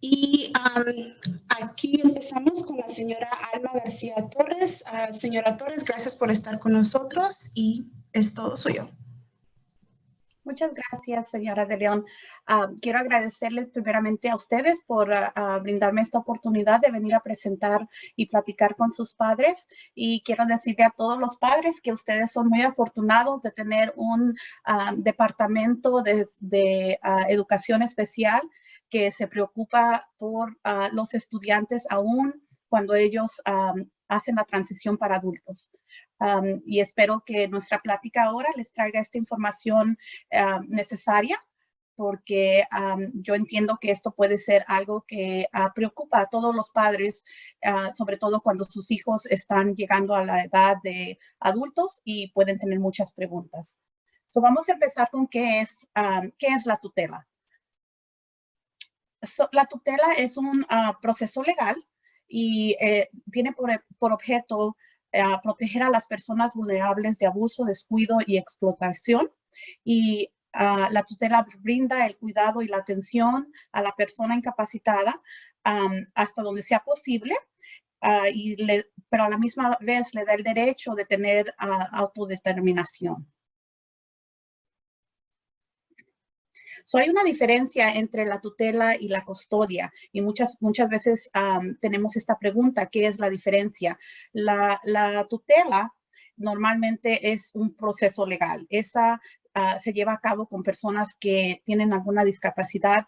Y aquí empezamos con la señora Alma García Torres. Señora Torres, gracias por estar con nosotros y es todo suyo. Muchas gracias, señora de León. Quiero agradecerles primeramente a ustedes por brindarme esta oportunidad de venir a presentar y platicar con sus padres. Y quiero decirle a todos los padres que ustedes son muy afortunados de tener un departamento de educación especial que se preocupa por los estudiantes aún cuando ellos hacen la transición para adultos. Y espero que nuestra plática ahora les traiga esta información necesaria, porque yo entiendo que esto puede ser algo que preocupa a todos los padres, sobre todo cuando sus hijos están llegando a la edad de adultos y pueden tener muchas preguntas. Vamos a empezar con qué es la tutela. La tutela es un proceso legal y tiene por objeto proteger a las personas vulnerables de abuso, descuido y explotación. Y la tutela brinda el cuidado y la atención a la persona incapacitada hasta donde sea posible, pero a la misma vez le da el derecho de tener autodeterminación. Hay una diferencia entre la tutela y la custodia y muchas veces tenemos esta pregunta, ¿qué es la diferencia? La tutela normalmente es un proceso legal. Esa se lleva a cabo con personas que tienen alguna discapacidad,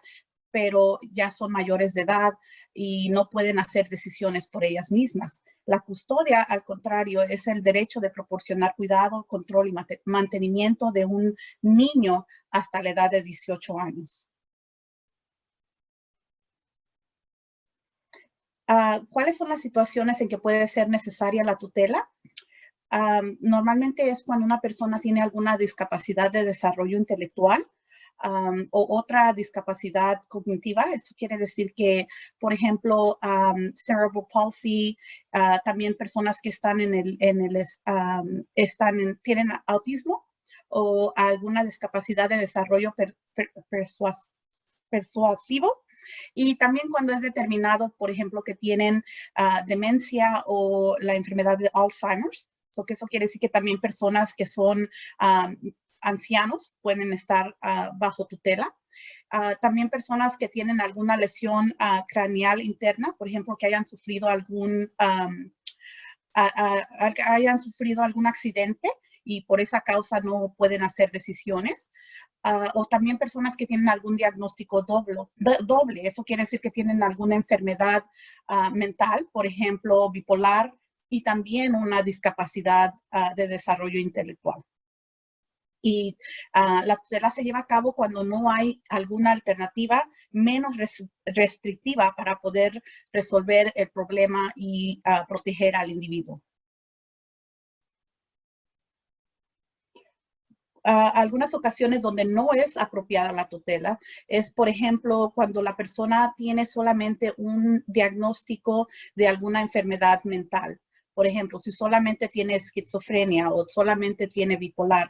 pero ya son mayores de edad y no pueden hacer decisiones por ellas mismas. La custodia, al contrario, es el derecho de proporcionar cuidado, control y mantenimiento de un niño hasta la edad de 18 años. ¿Cuáles son las situaciones en que puede ser necesaria la tutela? Normalmente es cuando una persona tiene alguna discapacidad de desarrollo intelectual, o otra discapacidad cognitiva. Eso quiere decir que, por ejemplo, cerebral palsy, también personas que están tienen autismo o alguna discapacidad de desarrollo persuasivo. Y también cuando es determinado, por ejemplo, que tienen demencia o la enfermedad de Alzheimer's. Eso quiere decir que también personas que son ancianos pueden estar bajo tutela. También personas que tienen alguna lesión craneal interna, por ejemplo, que hayan sufrido algún accidente y por esa causa no pueden hacer decisiones. O también personas que tienen algún diagnóstico doble. Eso quiere decir que tienen alguna enfermedad mental, por ejemplo, bipolar, y también una discapacidad de desarrollo intelectual. Y la tutela se lleva a cabo cuando no hay alguna alternativa menos restrictiva para poder resolver el problema y proteger al individuo. Algunas ocasiones donde no es apropiada la tutela es, por ejemplo, cuando la persona tiene solamente un diagnóstico de alguna enfermedad mental. Por ejemplo, si solamente tiene esquizofrenia o solamente tiene bipolar,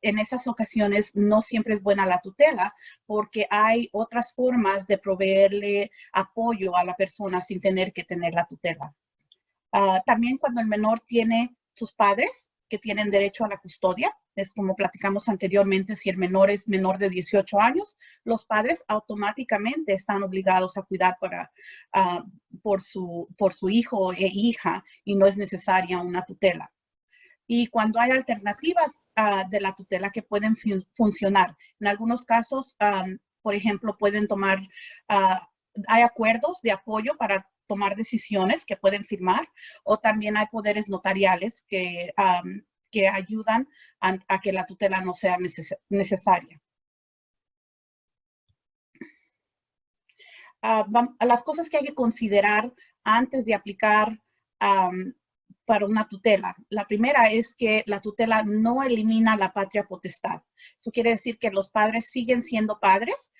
en esas ocasiones no siempre es buena la tutela porque hay otras formas de proveerle apoyo a la persona sin tener que tener la tutela. También cuando el menor tiene sus padres que tienen derecho a la custodia, es como platicamos anteriormente, si el menor es menor de 18 años, los padres automáticamente están obligados a cuidar por su hijo e hija y no es necesaria una tutela. Y cuando hay alternativas de la tutela que pueden funcionar, en algunos casos, por ejemplo, pueden tomar, hay acuerdos de apoyo para tomar decisiones que pueden firmar, o también hay poderes notariales que ayudan a que la tutela no sea necesaria. Las cosas que hay que considerar antes de aplicar para una tutela. La primera es que la tutela no elimina la patria potestad. Eso quiere decir que los padres siguen siendo padres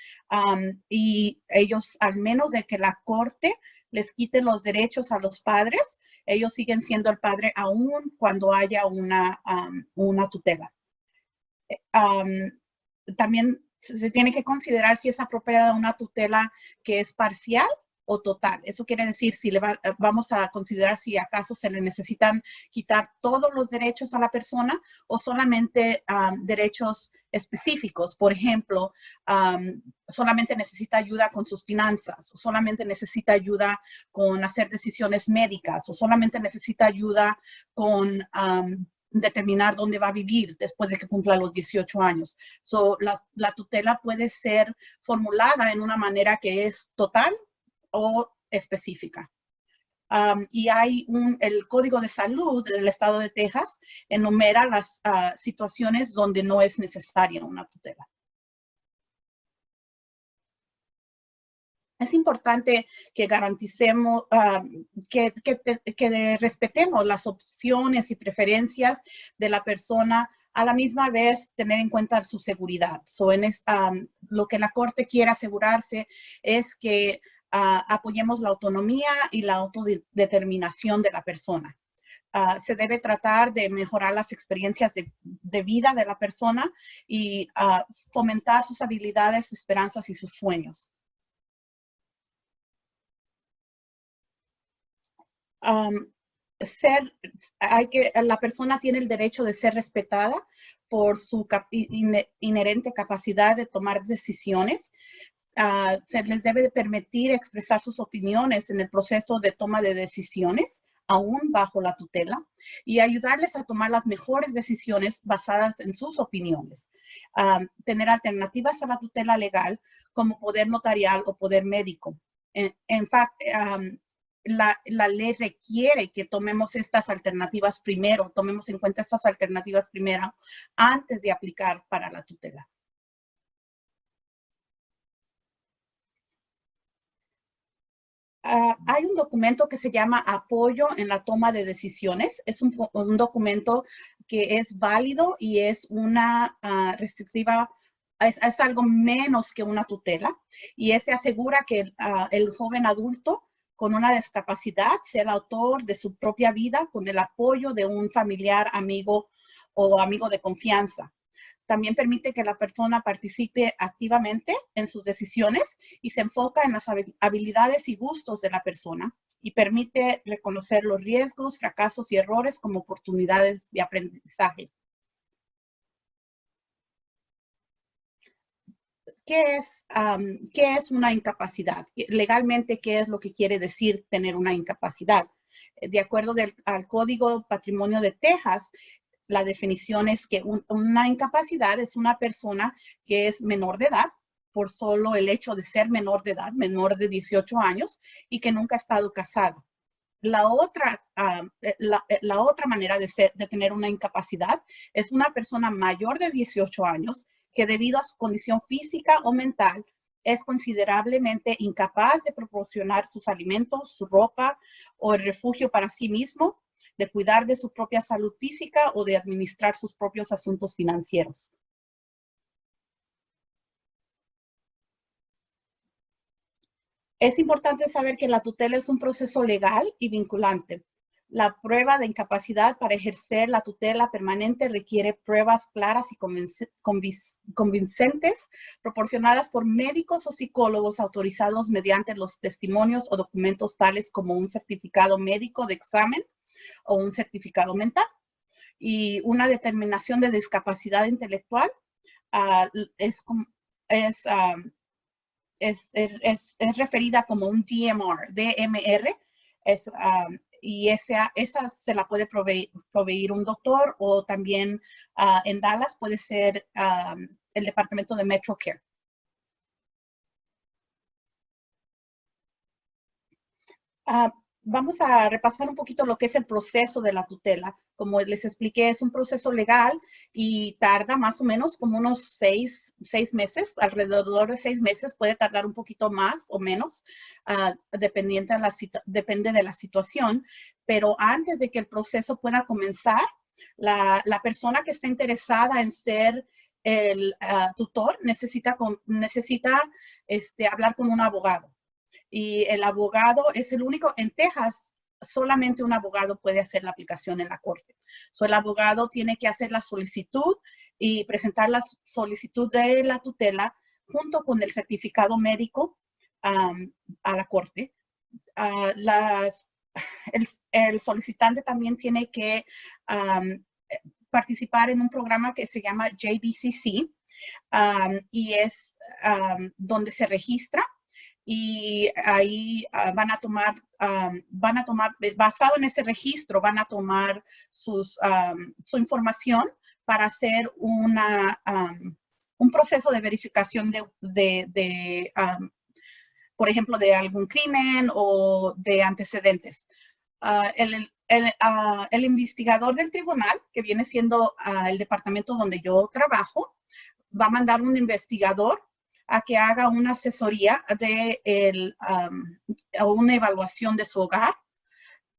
y ellos, al menos de que la corte les quite los derechos a los padres, ellos siguen siendo el padre aún cuando haya una tutela. También se tiene que considerar si es apropiada una tutela que es parcial o total. Eso quiere decir si vamos a considerar si acaso se le necesitan quitar todos los derechos a la persona o solamente derechos específicos. Por ejemplo, solamente necesita ayuda con sus finanzas, o solamente necesita ayuda con hacer decisiones médicas, o solamente necesita ayuda con determinar dónde va a vivir después de que cumpla los 18 años. La tutela puede ser formulada en una manera que es total o específica. Y hay el Código de Salud del Estado de Texas enumera las situaciones donde no es necesaria una tutela. Es importante que garanticemos, que respetemos las opciones y preferencias de la persona, a la misma vez tener en cuenta su seguridad. Lo que la Corte quiere asegurarse es que apoyemos la autonomía y la autodeterminación de la persona. Se debe tratar de mejorar las experiencias de vida de la persona y fomentar sus habilidades, esperanzas y sus sueños. La persona tiene el derecho de ser respetada por su inherente capacidad de tomar decisiones. Se les debe de permitir expresar sus opiniones en el proceso de toma de decisiones, aún bajo la tutela, y ayudarles a tomar las mejores decisiones basadas en sus opiniones. Tener alternativas a la tutela legal como poder notarial o poder médico. La ley requiere que tomemos estas alternativas primero, tomemos en cuenta estas alternativas primero antes de aplicar para la tutela. Hay un documento que se llama Apoyo en la Toma de Decisiones. Es un documento que es válido y es una restrictiva, es algo menos que una tutela. Y ese asegura que el joven adulto con una discapacidad sea el autor de su propia vida con el apoyo de un familiar, amigo o amigo de confianza. También permite que la persona participe activamente en sus decisiones y se enfoca en las habilidades y gustos de la persona y permite reconocer los riesgos, fracasos y errores como oportunidades de aprendizaje. ¿Qué es una incapacidad? Legalmente, ¿qué es lo que quiere decir tener una incapacidad? De acuerdo al Código Patrimonio de Texas, la definición es que una incapacidad es una persona que es menor de edad por solo el hecho de ser menor de edad, menor de 18 años, y que nunca ha estado casado. La otra manera de tener una incapacidad es una persona mayor de 18 años que debido a su condición física o mental es considerablemente incapaz de proporcionar sus alimentos, su ropa o el refugio para sí mismo, de cuidar de su propia salud física o de administrar sus propios asuntos financieros. Es importante saber que la tutela es un proceso legal y vinculante. La prueba de incapacidad para ejercer la tutela permanente requiere pruebas claras y convincentes proporcionadas por médicos o psicólogos autorizados mediante los testimonios o documentos tales como un certificado médico de examen o un certificado mental. Y una determinación de discapacidad intelectual es referida como un DMR, y esa se la puede proveer un doctor o también en Dallas puede ser el departamento de MetroCare. Vamos a repasar un poquito lo que es el proceso de la tutela. Como les expliqué, es un proceso legal y tarda más o menos como unos seis meses, alrededor de 6 meses. Puede tardar un poquito más o menos, depende de la situación. Pero antes de que el proceso pueda comenzar, la persona que está interesada en ser el tutor necesita hablar con un abogado. Y el abogado es el único, en Texas, solamente un abogado puede hacer la aplicación en la corte. El abogado tiene que hacer la solicitud y presentar la solicitud de la tutela junto con el certificado médico a la corte. El solicitante también tiene que participar en un programa que se llama JBCC y es donde se registra y ahí van a tomar, basado en ese registro, van a tomar su información para hacer un proceso de verificación por ejemplo, de algún crimen o de antecedentes. El investigador del tribunal, que viene siendo el departamento donde yo trabajo, va a mandar un investigador a que haga una asesoría o una evaluación de su hogar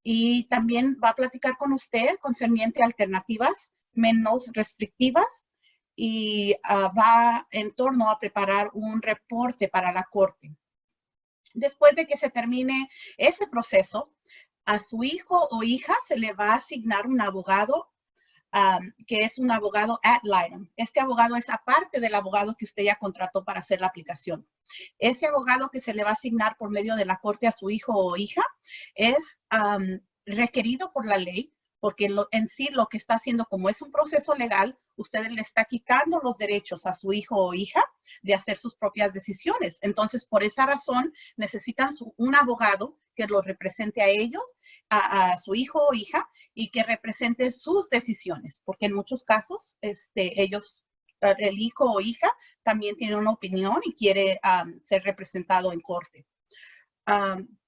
y también va a platicar con usted concerniente a alternativas menos restrictivas y va en torno a preparar un reporte para la corte. Después de que se termine ese proceso, a su hijo o hija se le va a asignar un abogado que es un abogado ad litem. Este abogado es aparte del abogado que usted ya contrató para hacer la aplicación. Ese abogado que se le va a asignar por medio de la corte a su hijo o hija es requerido por la ley, porque en sí lo que está haciendo, como es un proceso legal, usted le está quitando los derechos a su hijo o hija de hacer sus propias decisiones. Entonces, por esa razón, necesitan un abogado que los represente a ellos, a su hijo o hija, y que represente sus decisiones, porque en muchos casos, el hijo o hija también tiene una opinión y quiere ser representado en corte.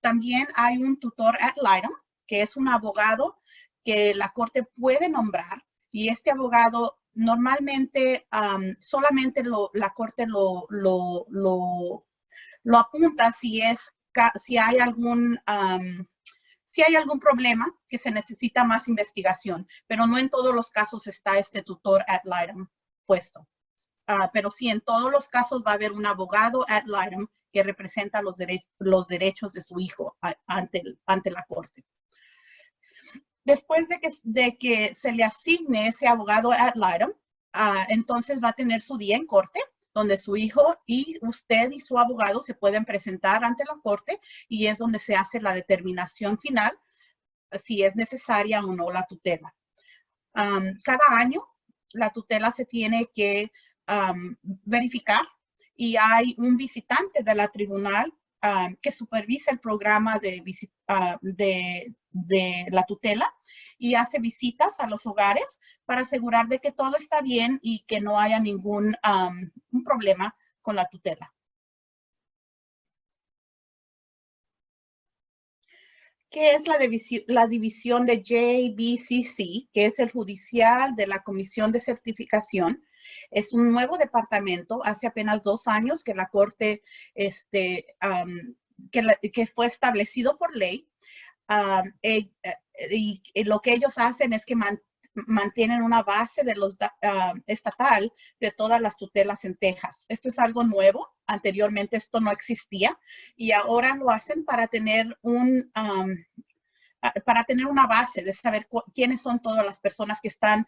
También hay un tutor ad litem, que es un abogado que la corte puede nombrar, y este abogado normalmente solamente la corte lo apunta si hay algún problema que se necesita más investigación, pero no en todos los casos está este tutor ad litem puesto. Pero sí, en todos los casos va a haber un abogado ad litem que representa los derechos de su hijo ante la corte. Después de que se le asigne ese abogado ad litem, entonces va a tener su día en corte, donde su hijo y usted y su abogado se pueden presentar ante la corte y es donde se hace la determinación final si es necesaria o no la tutela. Cada año la tutela se tiene que verificar y hay un visitante de la tribunal que supervisa el programa de la tutela y hace visitas a los hogares para asegurar de que todo está bien y que no haya ningún un problema con la tutela. ¿Qué es la división de JBCC, que es el judicial de la Comisión de Certificación? Es un nuevo departamento, hace apenas 2 años que la Corte, que fue establecido por ley. Y lo que ellos hacen es que mantienen una base de estatal de todas las tutelas en Texas. Esto es algo nuevo. Anteriormente esto no existía y ahora lo hacen para tener una base de saber quiénes son todas las personas que están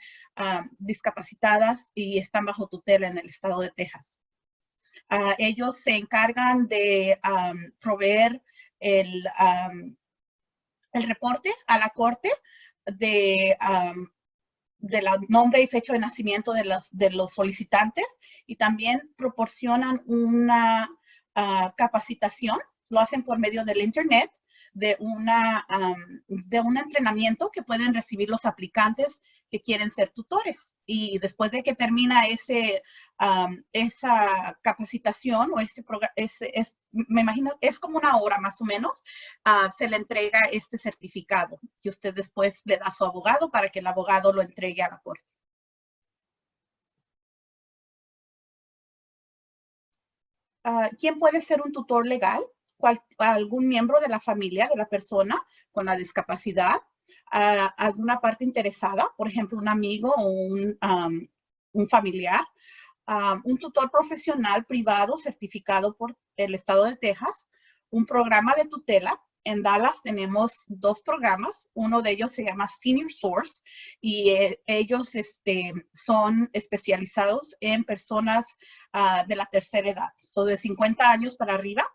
discapacitadas y están bajo tutela en el estado de Texas. Ellos se encargan de proveer el reporte a la corte de la nombre y fecha de nacimiento de los solicitantes y también proporcionan una capacitación, lo hacen por medio del internet, de un entrenamiento que pueden recibir los aplicantes que quieren ser tutores. Y después de que termina esa capacitación o me imagino, es como 1 hora más o menos, se le entrega este certificado que usted después le da a su abogado para que el abogado lo entregue a la corte. ¿Quién puede ser un tutor legal? Algún miembro de la familia de la persona con la discapacidad, alguna parte interesada, por ejemplo, un amigo o un familiar, un tutor profesional privado certificado por el estado de Texas, un programa de tutela En Dallas tenemos dos programas. Uno de ellos se llama Senior Source y ellos son especializados en personas de la tercera edad, de 50 años para arriba.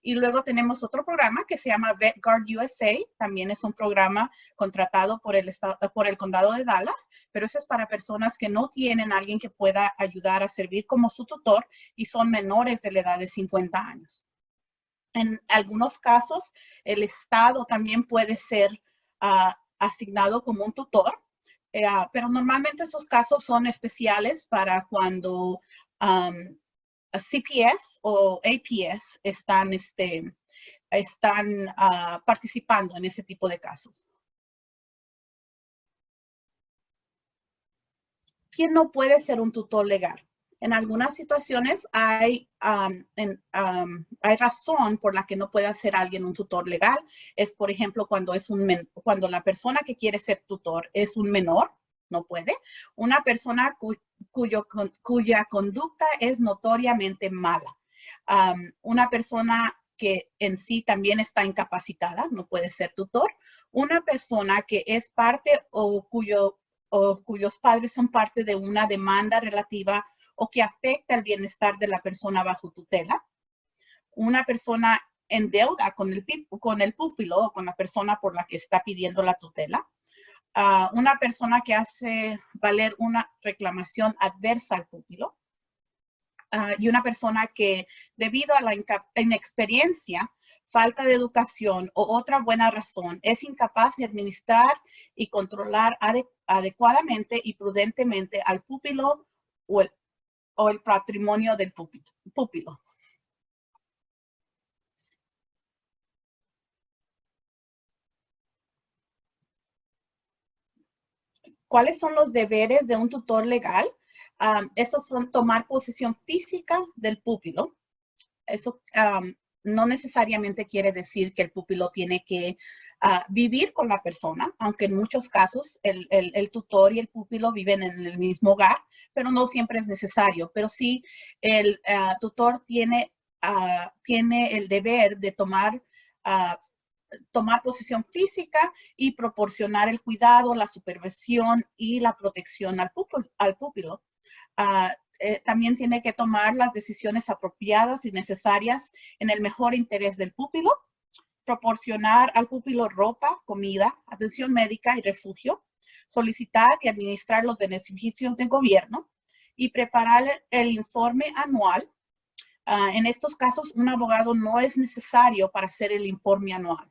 Y luego tenemos otro programa que se llama VetGuard USA. También es un programa contratado por el condado de Dallas, pero eso es para personas que no tienen a alguien que pueda ayudar a servir como su tutor y son menores de la edad de 50 años. En algunos casos, el estado también puede ser asignado como un tutor, pero normalmente esos casos son especiales para cuando CPS o APS están participando en ese tipo de casos. ¿Quién no puede ser un tutor legal? En algunas situaciones hay razón por la que no puede ser alguien un tutor legal. Es, por ejemplo, cuando la persona que quiere ser tutor es un menor, no puede. Una persona cuya conducta es notoriamente mala. Una persona que en sí también está incapacitada, no puede ser tutor. Una persona que es parte o cuyos padres son parte de una demanda relativa o que afecta el bienestar de la persona bajo tutela. Una persona en deuda con el púpilo o con la persona por la que está pidiendo la tutela. Una persona que hace valer una reclamación adversa al púpilo. Y una persona que debido a la inexperiencia, falta de educación o otra buena razón es incapaz de administrar y controlar adecuadamente y prudentemente al púpilo o el patrimonio del púpilo. ¿Cuáles son los deberes de un tutor legal? Esos son tomar posesión física del púpilo. Eso no necesariamente quiere decir que el púpilo tiene que vivir con la persona, aunque en muchos casos el tutor y el púpilo viven en el mismo hogar, pero no siempre es necesario. Pero sí, el tutor tiene el deber de tomar posesión física y proporcionar el cuidado, la supervisión y la protección al púpilo. También tiene que tomar las decisiones apropiadas y necesarias en el mejor interés del púpilo, proporcionar al púpilo ropa, comida, atención médica y refugio, solicitar y administrar los beneficios del gobierno y preparar el informe anual. En estos casos, un abogado no es necesario para hacer el informe anual.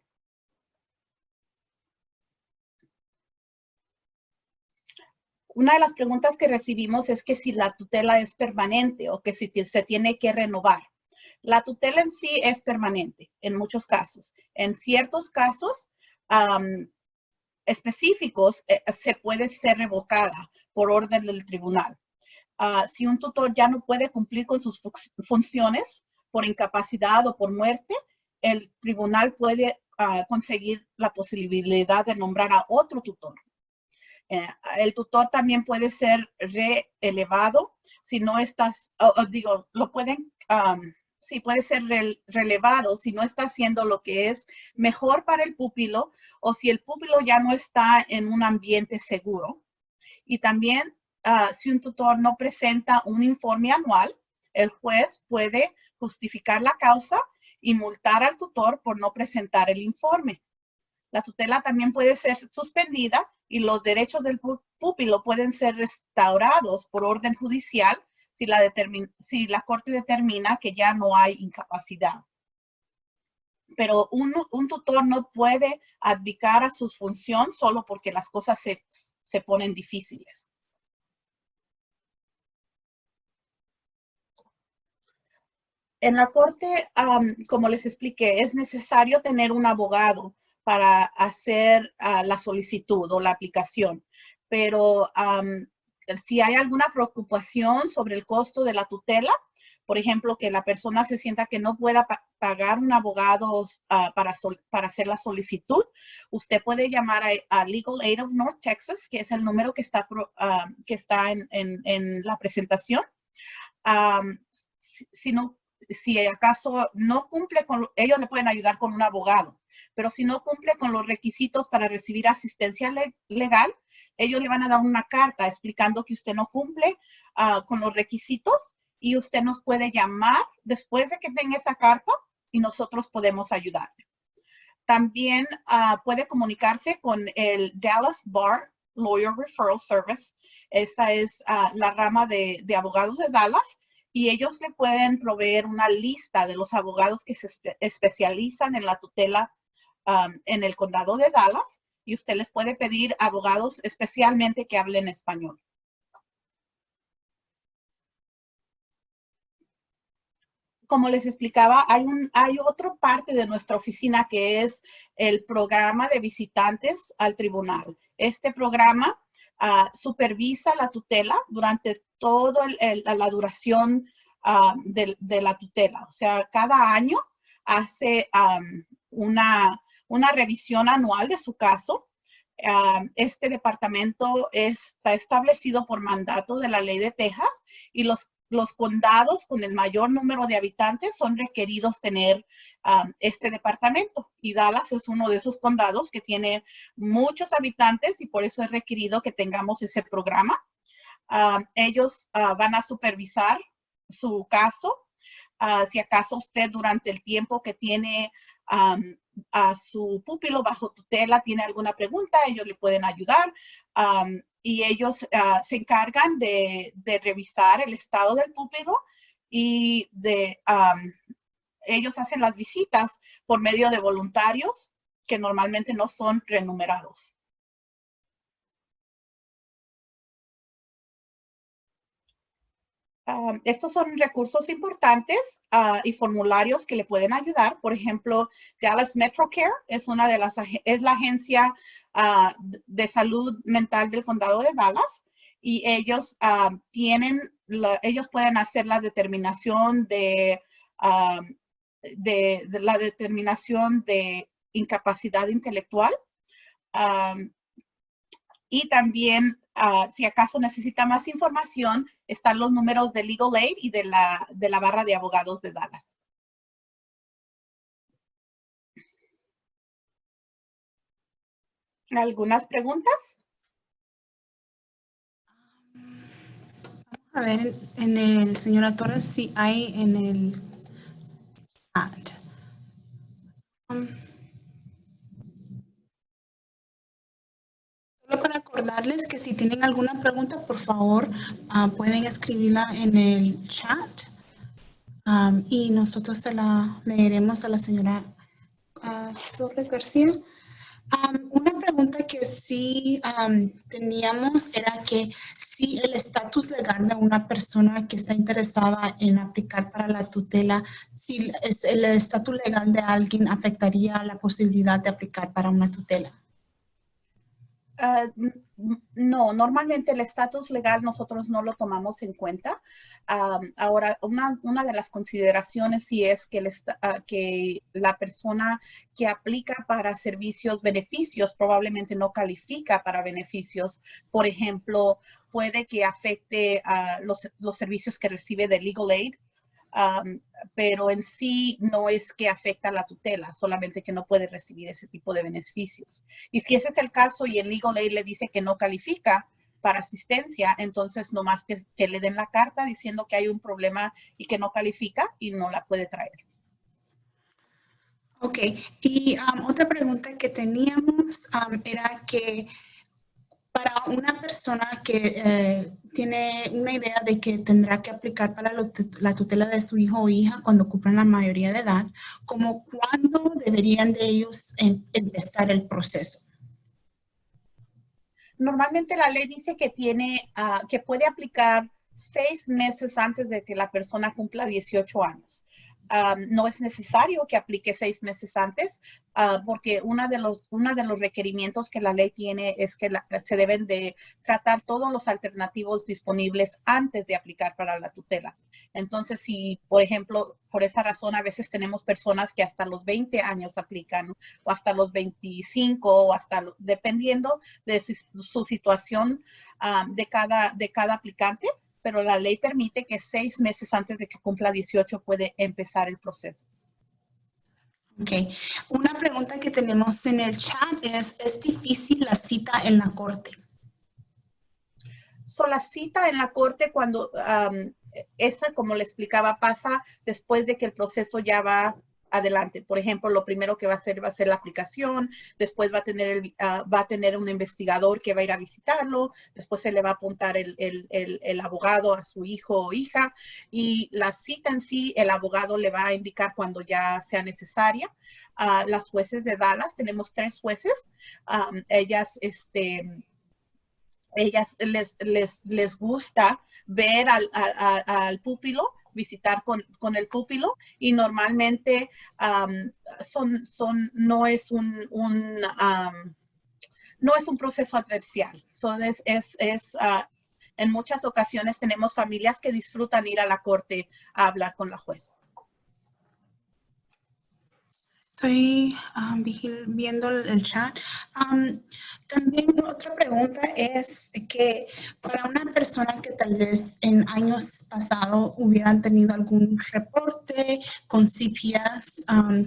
Una de las preguntas que recibimos es que si la tutela es permanente o que si se tiene que renovar. La tutela en sí es permanente en muchos casos. En ciertos casos específicos se puede ser revocada por orden del tribunal. Si un tutor ya no puede cumplir con sus funciones por incapacidad o por muerte, el tribunal puede conseguir la posibilidad de nombrar a otro tutor. El tutor también puede ser relevado si no estás, sí, puede ser relevado si no está haciendo lo que es mejor para el púpilo o si el púpilo ya no está en un ambiente seguro. Y también si un tutor no presenta un informe anual, el juez puede justificar la causa y multar al tutor por no presentar el informe. La tutela también puede ser suspendida y los derechos del púpilo pueden ser restaurados por orden judicial si la corte determina que ya no hay incapacidad. Pero un tutor no puede abdicar a su función solo porque las cosas se ponen difíciles. En la corte, como les expliqué, es necesario tener un abogado para hacer la solicitud o la aplicación. Pero si hay alguna preocupación sobre el costo de la tutela, por ejemplo, que la persona se sienta que no pueda pagar un abogado para hacer la solicitud, usted puede llamar a Legal Aid of North Texas, que es el número que está en la presentación. si acaso no cumple con, ellos le pueden ayudar con un abogado, pero si no cumple con los requisitos para recibir asistencia legal, ellos le van a dar una carta explicando que usted no cumple con los requisitos y usted nos puede llamar después de que tenga esa carta y nosotros podemos ayudarle. También puede comunicarse con el Dallas Bar Lawyer Referral Service. Esa es la rama de abogados de Dallas y ellos le pueden proveer una lista de los abogados que se especializan en la tutela en el condado de Dallas y usted les puede pedir abogados especialmente que hablen español. Como les explicaba, hay otra parte de nuestra oficina que es el programa de visitantes al tribunal. Este programa supervisa la tutela durante toda la duración de la tutela. O sea, cada año hace una revisión anual de su caso. Este departamento está establecido por mandato de la ley de Texas y los condados con el mayor número de habitantes son requeridos tener este departamento. Y Dallas es uno de esos condados que tiene muchos habitantes y por eso es requerido que tengamos ese programa. Ellos van a supervisar su caso. Si acaso usted durante el tiempo que tiene a su pupilo bajo tutela tiene alguna pregunta, ellos le pueden ayudar. Y ellos se encargan de revisar el estado del pupilo y ellos hacen las visitas por medio de voluntarios que normalmente no son remunerados. Estos son recursos importantes y formularios que le pueden ayudar. Por ejemplo, Dallas MetroCare es la agencia de salud mental del condado de Dallas y ellos ellos pueden hacer la determinación de incapacidad intelectual. Y también, si acaso necesita más información, están los números de Legal Aid y de la barra de abogados de Dallas. ¿Algunas preguntas? A ver, en el señora Torres, sí hay en el chat. Solo para acordarles que si tienen alguna pregunta, por favor, pueden escribirla en el chat y nosotros se la leeremos a la señora Torres García. Una pregunta que sí teníamos era que si el estatus legal de una persona que está interesada en aplicar para la tutela, si el estatus legal de alguien afectaría la posibilidad de aplicar para una tutela. No, normalmente el estatus legal nosotros no lo tomamos en cuenta. Ahora, una de las consideraciones sí es que la persona que aplica para beneficios probablemente no califica para beneficios. Por ejemplo, puede que afecte los servicios que recibe de Legal Aid. Pero en sí no es que afecta la tutela, solamente que no puede recibir ese tipo de beneficios. Y si ese es el caso y el Legal Aid le dice que no califica para asistencia, entonces nomás que le den la carta diciendo que hay un problema y que no califica y no la puede traer. Ok, y otra pregunta que teníamos era que para una persona que tiene una idea de que tendrá que aplicar para la tutela de su hijo o hija cuando cumplan la mayoría de edad, ¿como cuándo deberían de ellos empezar el proceso? Normalmente la ley dice que que puede aplicar 6 meses antes de que la persona cumpla 18 años. No es necesario que aplique 6 meses antes, porque uno de los requerimientos que la ley tiene es que se deben de tratar todos los alternativos disponibles antes de aplicar para la tutela. Entonces, si, por ejemplo, por esa razón a veces tenemos personas que hasta los 20 años aplican o hasta los 25 o dependiendo de su situación de cada aplicante. pero la ley permite que 6 meses antes de que cumpla 18 puede empezar el proceso. Ok. Una pregunta que tenemos en el chat ¿es difícil la cita en la corte? So, la cita en la corte cuando esa, como le explicaba, pasa después de que el proceso ya va adelante. Por ejemplo, lo primero que va a ser la aplicación, después va a tener un investigador que va a ir a visitarlo, después se le va a apuntar el abogado a su hijo o hija, y la cita en sí, el abogado le va a indicar cuando ya sea necesaria. Las jueces de Dallas, tenemos 3 jueces, ellas les gusta ver al pupilo, visitar con el pupilo, y normalmente no es no es un proceso adversarial. En muchas ocasiones tenemos familias que disfrutan ir a la corte a hablar con la juez. Estoy viendo el chat. También otra pregunta es que para una persona que tal vez en años pasados hubieran tenido algún reporte con CPS,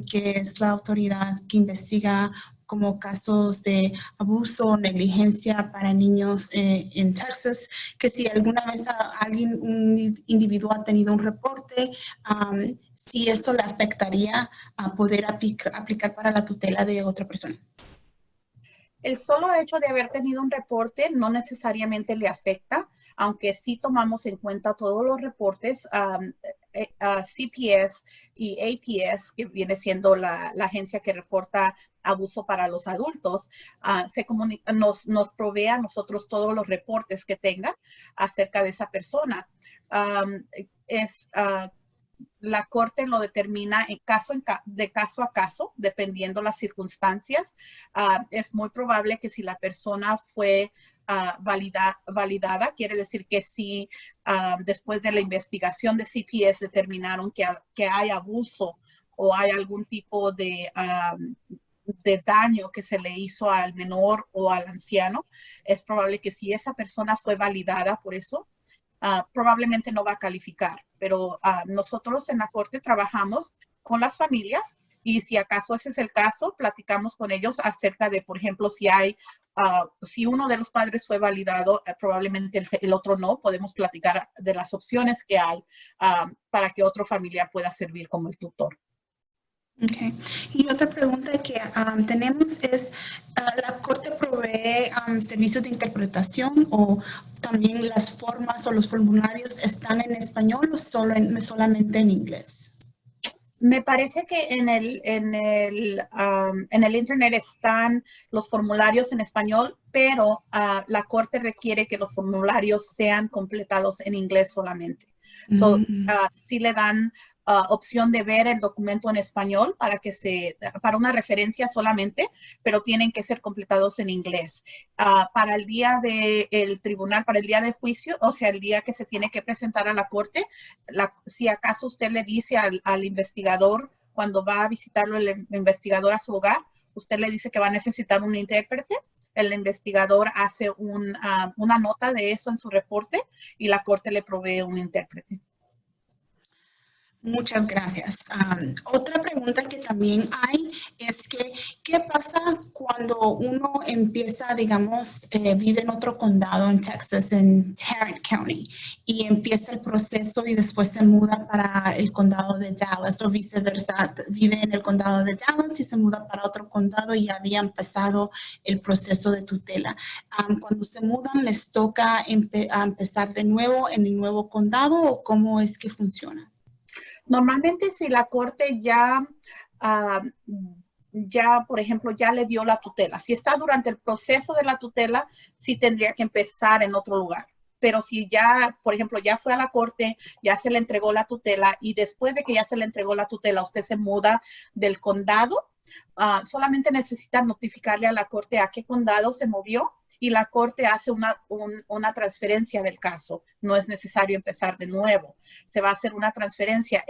que es la autoridad que investiga como casos de abuso o negligencia para niños en Texas, que si alguna vez un individuo ha tenido un reporte, si eso le afectaría a poder aplicar para la tutela de otra persona. El solo hecho de haber tenido un reporte no necesariamente le afecta, aunque sí tomamos en cuenta todos los reportes. CPS y APS, que viene siendo la agencia que reporta abuso para los adultos, nos provee a nosotros todos los reportes que tenga acerca de esa persona. La corte lo determina de caso a caso, dependiendo las circunstancias. Es muy probable que si la persona fue validada, quiere decir que si después de la investigación de CPS determinaron que hay abuso o hay algún tipo de daño que se le hizo al menor o al anciano, es probable que si esa persona fue validada por eso, probablemente no va a calificar, pero nosotros en la corte trabajamos con las familias y si acaso ese es el caso, platicamos con ellos acerca de, por ejemplo, si uno de los padres fue validado, probablemente el otro no, podemos platicar de las opciones que hay para que otro familiar pueda servir como el tutor. Okay. Y otra pregunta que tenemos es, ¿la corte provee servicios de interpretación o también las formas o los formularios están en español o solamente en inglés? Me parece que en el internet están los formularios en español, pero la corte requiere que los formularios sean completados en inglés solamente. Sí le dan opción de ver el documento en español para una referencia solamente, pero tienen que ser completados en inglés. Para el día del tribunal, para el día de juicio, o sea, el día que se tiene que presentar a la corte, si acaso usted le dice al investigador, cuando va a visitarlo el investigador a su hogar, usted le dice que va a necesitar un intérprete, el investigador hace una nota de eso en su reporte y la corte le provee un intérprete. Muchas gracias. Otra pregunta que también hay es que, ¿qué pasa cuando uno empieza, digamos, vive en otro condado en Texas, en Tarrant County, y empieza el proceso y después se muda para el condado de Dallas o viceversa? Vive en el condado de Dallas y se muda para otro condado y había empezado el proceso de tutela. Cuando se mudan, ¿les toca empezar de nuevo en el nuevo condado o cómo es que funciona? Normalmente si la corte por ejemplo, ya le dio la tutela. Si está durante el proceso de la tutela, sí tendría que empezar en otro lugar. Pero si ya, por ejemplo, ya fue a la corte, ya se le entregó la tutela y después de que ya se le entregó la tutela, usted se muda del condado, solamente necesita notificarle a la corte a qué condado se movió y la corte hace una transferencia del caso. No es necesario empezar de nuevo. Se va a hacer una transferencia.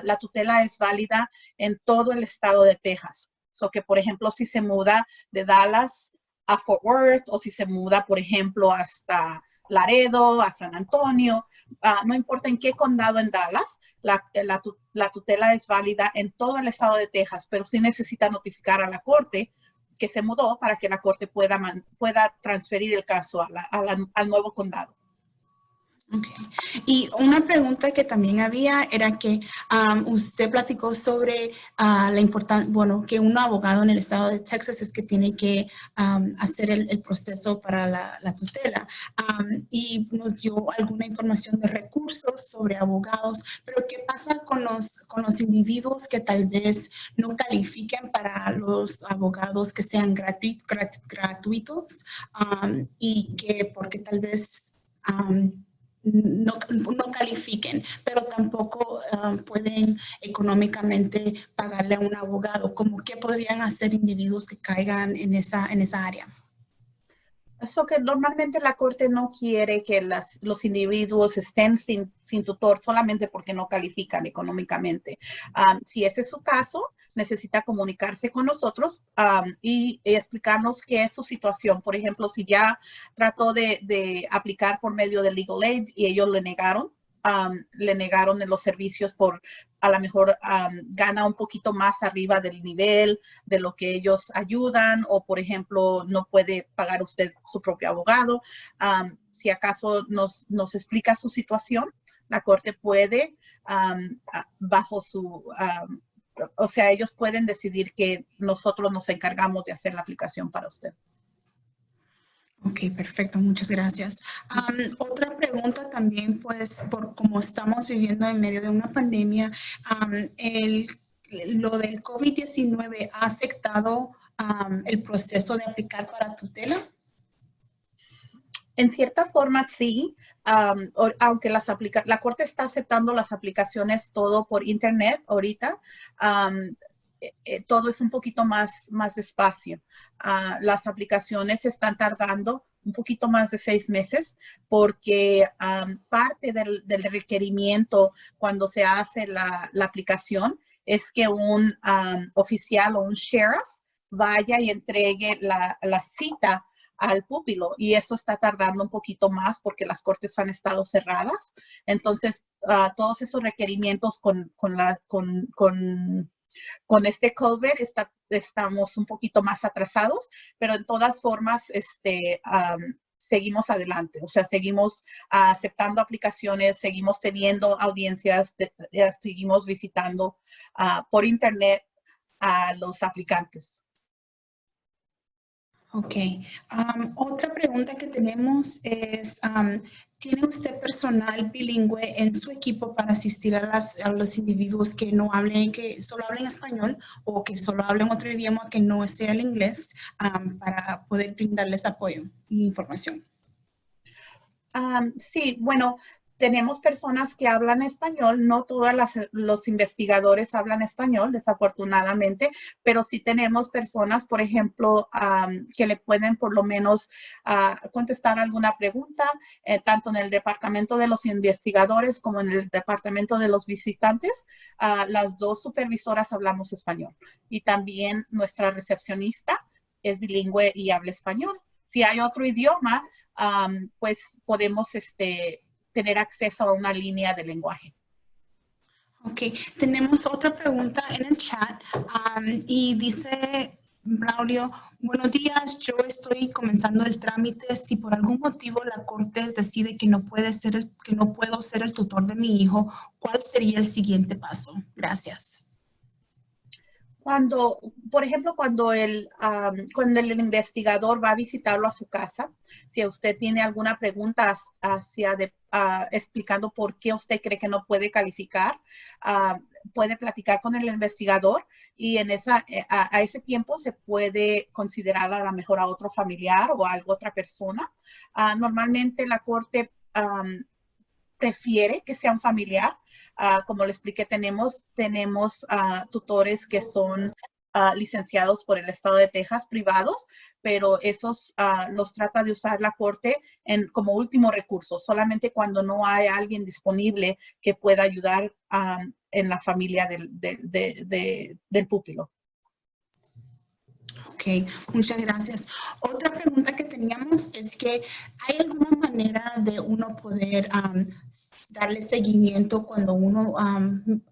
La tutela es válida en todo el estado de Texas. So que, por ejemplo, si se muda de Dallas a Fort Worth o si se muda, por ejemplo, hasta Laredo, a San Antonio, no importa en qué condado en Dallas, la tutela es válida en todo el estado de Texas, pero sí necesita notificar a la corte que se mudó para que la corte pueda transferir el caso al nuevo condado. Okay. Y una pregunta que también había era que usted platicó sobre la importancia, bueno, que un abogado en el estado de Texas es que tiene que hacer el proceso para la tutela. Y nos dio alguna información de recursos sobre abogados, pero ¿qué pasa con los individuos que tal vez no califiquen para los abogados que sean gratuitos y que porque tal vez no califiquen, pero tampoco pueden económicamente pagarle a un abogado? ¿Cómo qué podrían hacer individuos que caigan en esa área? Eso que normalmente la corte no quiere que los individuos estén sin tutor solamente porque no califican económicamente. Si ese es su caso, necesita comunicarse con nosotros y explicarnos qué es su situación. Por ejemplo, si ya trató de aplicar por medio de Legal Aid y ellos le negaron en los servicios por a lo mejor gana un poquito más arriba del nivel de lo que ellos ayudan, o por ejemplo no puede pagar usted su propio abogado. Si acaso nos explica su situación, la corte puede bajo su o sea, ellos pueden decidir que nosotros nos encargamos de hacer la aplicación para usted. Ok, perfecto, muchas gracias. Otra pregunta también, pues, por como estamos viviendo en medio de una pandemia, lo del COVID-19 ha afectado el proceso de aplicar para tutela. En cierta forma, sí, aunque la Corte está aceptando las aplicaciones todo por Internet ahorita, todo es un poquito más despacio. Las aplicaciones están tardando un poquito más de 6 meses porque parte del requerimiento cuando se hace la aplicación es que un oficial o un sheriff vaya y entregue la cita al público, y eso está tardando un poquito más porque las cortes han estado cerradas. Entonces, todos esos requerimientos con este COVID estamos un poquito más atrasados, pero en todas formas seguimos adelante. O sea, seguimos aceptando aplicaciones, seguimos teniendo audiencias, seguimos visitando por internet a los aplicantes. Ok. Otra pregunta que tenemos es, ¿tiene usted personal bilingüe en su equipo para asistir a los individuos que no hablen, que solo hablen español o que solo hablen otro idioma que no sea el inglés, para poder brindarles apoyo e información? Sí, bueno, tenemos personas que hablan español, no todos los investigadores hablan español, desafortunadamente, pero sí tenemos personas, por ejemplo, que le pueden por lo menos contestar alguna pregunta, tanto en el departamento de los investigadores como en el departamento de los visitantes. Las dos supervisoras hablamos español, y también nuestra recepcionista es bilingüe y habla español. Si hay otro idioma, pues podemos tener acceso a una línea de lenguaje. Ok, tenemos otra pregunta en el chat y dice Braulio: buenos días, yo estoy comenzando el trámite. Si por algún motivo la corte decide que no puedo ser el tutor de mi hijo, ¿cuál sería el siguiente paso? Gracias. Por ejemplo, cuando el investigador va a visitarlo a su casa, si usted tiene alguna pregunta explicando por qué usted cree que no puede calificar, puede platicar con el investigador, y a ese tiempo se puede considerar a lo mejor a otro familiar o a otra persona. Normalmente la corte prefiere que sea un familiar. Como le expliqué, tenemos tutores que son licenciados por el estado de Texas, privados, pero esos los trata de usar la corte como último recurso, solamente cuando no hay alguien disponible que pueda ayudar en la familia del pupilo. Ok, Ok, muchas gracias. Otra pregunta que teníamos es que ¿hay alguna manera de uno poder darle seguimiento cuando uno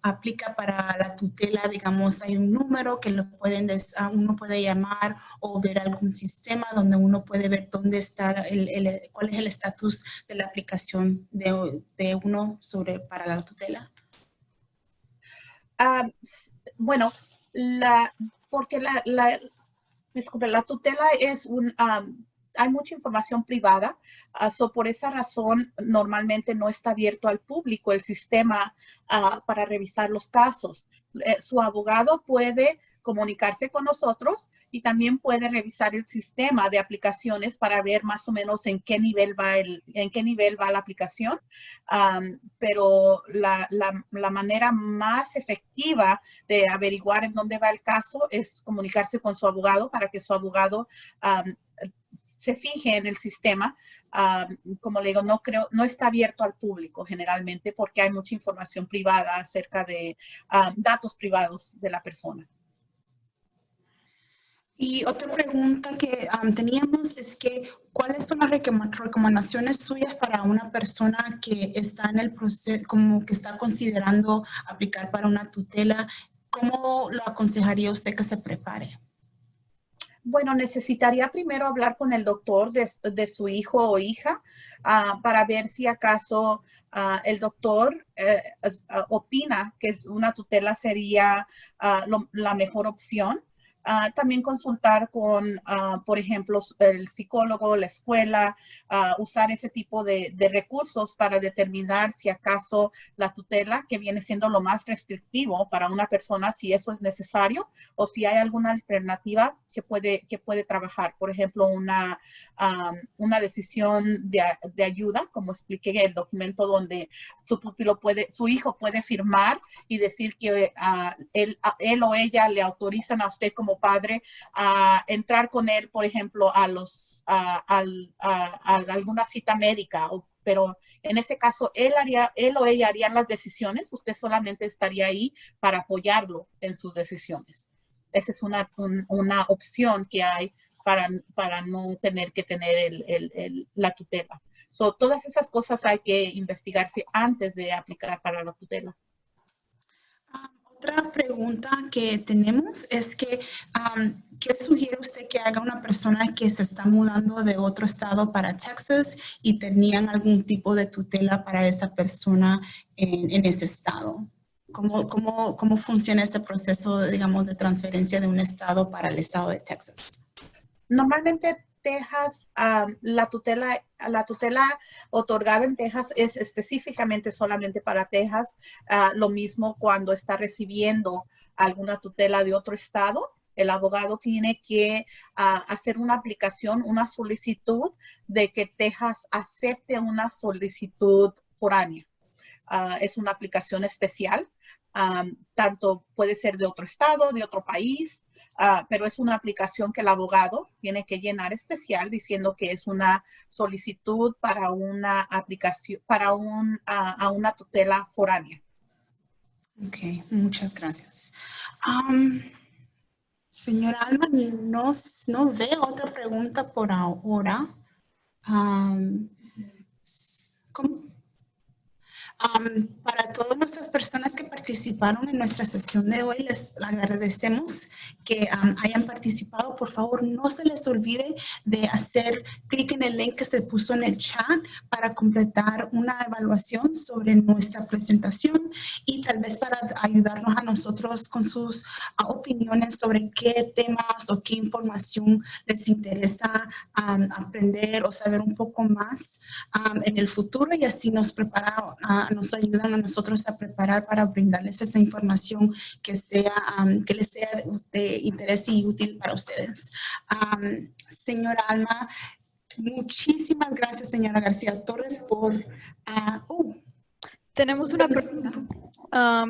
aplica para la tutela? Digamos, hay un número que uno puede llamar o ver algún sistema donde uno puede ver dónde está, cuál es el estatus de la aplicación de uno para la tutela. Bueno, porque disculpe, la tutela es hay mucha información privada, por esa razón normalmente no está abierto al público el sistema para revisar los casos. Su abogado puede comunicarse con nosotros y también puede revisar el sistema de aplicaciones para ver más o menos en qué nivel va la aplicación. Pero la manera más efectiva de averiguar en dónde va el caso es comunicarse con su abogado para que su abogado se fije en el sistema. Como le digo, no está abierto al público generalmente porque hay mucha información privada acerca de datos privados de la persona. Y otra pregunta que teníamos es que ¿cuáles son las recomendaciones suyas para una persona que está en el proceso, como que está considerando aplicar para una tutela? ¿Cómo lo aconsejaría usted que se prepare? Bueno, necesitaría primero hablar con el doctor de su hijo o hija para ver si acaso el doctor opina que una tutela sería la mejor opción. También consultar con, por ejemplo, el psicólogo, la escuela, usar ese tipo de recursos para determinar si acaso la tutela, que viene siendo lo más restrictivo para una persona, si eso es necesario o si hay alguna alternativa que puede trabajar. Por ejemplo, una decisión de ayuda, como expliqué en el documento donde su hijo puede firmar y decir que él o ella le autorizan a usted como padre a entrar con él, por ejemplo, a alguna cita médica, pero en ese caso él o ella harían las decisiones, usted solamente estaría ahí para apoyarlo en sus decisiones. Esa es una opción que hay para no tener que tener la tutela. Todas esas cosas hay que investigarse antes de aplicar para la tutela. Otra pregunta que tenemos es que, ¿qué sugiere usted que haga una persona que se está mudando de otro estado para Texas y tenían algún tipo de tutela para esa persona en ese estado? ¿Cómo funciona este proceso, digamos, de transferencia de un estado para el estado de Texas? Normalmente Texas, la tutela otorgada en Texas es específicamente solamente para Texas. Lo mismo cuando está recibiendo alguna tutela de otro estado, el abogado tiene que hacer una aplicación, una solicitud de que Texas acepte una solicitud foránea. Es una aplicación especial. Tanto puede ser de otro estado, de otro país, pero es una aplicación que el abogado tiene que llenar especial diciendo que es una solicitud para una aplicación, para una tutela foránea. Ok, muchas gracias. Señora Alma, no veo otra pregunta por ahora. Para todas nuestras personas que participaron en nuestra sesión de hoy, les agradecemos que hayan participado. Por favor, no se les olvide de hacer clic en el link que se puso en el chat para completar una evaluación sobre nuestra presentación y tal vez para ayudarnos a nosotros con sus opiniones sobre qué temas o qué información les interesa aprender o saber un poco más en el futuro, y así nos ayudan a nosotros a preparar para brindarles esa información que les sea de interés y útil para ustedes. Señora Alma, muchísimas gracias, señora García Torres, por... Tenemos una pregunta.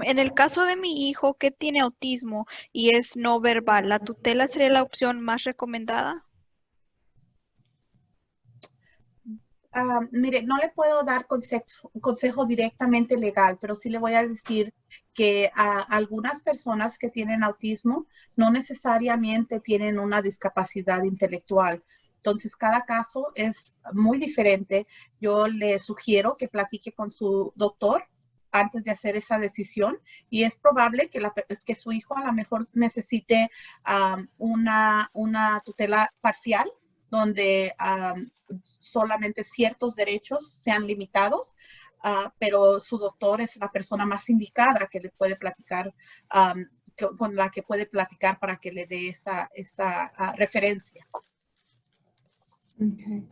En el caso de mi hijo que tiene autismo y es no verbal, ¿la tutela sería la opción más recomendada? Mire, no le puedo dar consejo directamente legal, pero sí le voy a decir que a algunas personas que tienen autismo no necesariamente tienen una discapacidad intelectual. Entonces, cada caso es muy diferente. Yo le sugiero que platique con su doctor antes de hacer esa decisión y es probable que su hijo a lo mejor necesite una tutela parcial donde solamente ciertos derechos sean limitados, pero su doctor es la persona más indicada que le puede platicar, con la que puede platicar para que le dé esa referencia. Okay.